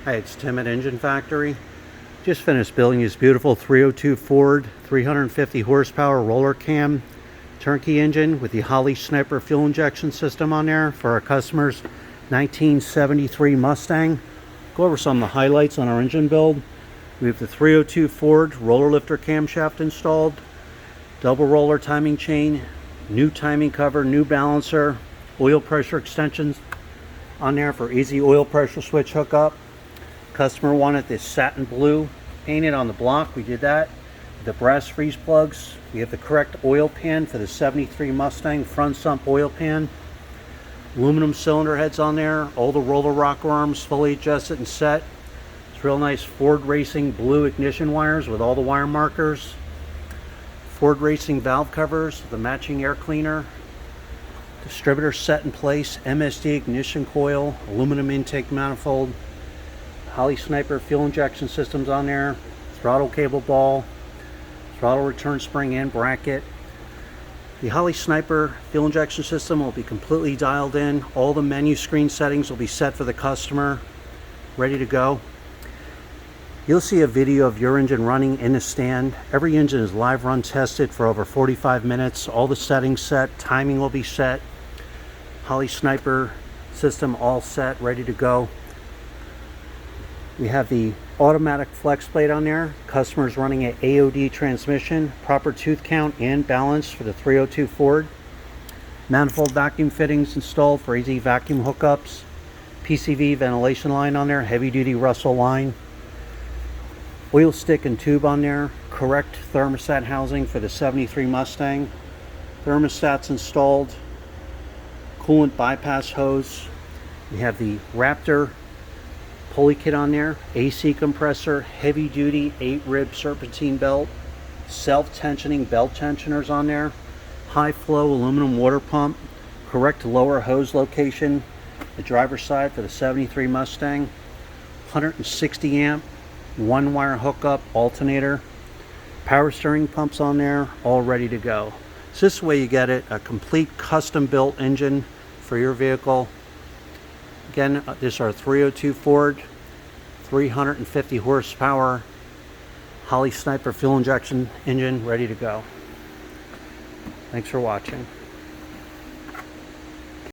Hi, it's Tim at Engine Factory. Just finished building this beautiful 302 Ford 350 horsepower roller cam turnkey engine with the Holley Sniper fuel injection system on there for our customer's 1973 Mustang. Go over some of the highlights on our engine build. We have the 302 Ford roller lifter camshaft installed, double roller timing chain, new timing cover, new balancer, oil pressure extensions on there for easy oil pressure switch hookup. Customer wanted this satin blue painted on the block. We did that. The brass freeze plugs. We have the correct oil pan for the 73 Mustang front sump oil pan. Aluminum cylinder heads on there. All the roller rocker arms fully adjusted and set. It's real nice Ford Racing blue ignition wires with all the wire markers. Ford Racing valve covers, the matching air cleaner. Distributor set in place. MSD ignition coil. Aluminum intake manifold. Holley Sniper fuel injection systems on there, throttle cable ball, throttle return spring and bracket. The Holley Sniper fuel injection system will be completely dialed in. All the menu screen settings will be set for the customer, ready to go. You'll see a video of your engine running in the stand. Every engine is live run tested for over 45 minutes. All the settings set, timing will be set. Holley Sniper system all set, ready to go. We have the automatic flex plate on there. Customer's running an AOD transmission, proper tooth count and balance for the 302 Ford. Manifold vacuum fittings installed for easy vacuum hookups. PCV ventilation line on there, heavy duty Russell line. Oil stick and tube on there. Correct thermostat housing for the 73 Mustang. Thermostats installed. Coolant bypass hose. We have the Raptor pulley kit on there, AC compressor, heavy duty 8-rib serpentine belt, self-tensioning belt tensioners on there, high flow aluminum water pump, correct lower hose location, the driver's side for the 73 Mustang, 160 amp, one wire hookup alternator, power steering pumps on there, all ready to go. So this way you get it, a complete custom built engine for your vehicle. Again, this is our 302 Ford, 350 horsepower, Holley Sniper fuel injection engine, ready to go. Thanks for watching.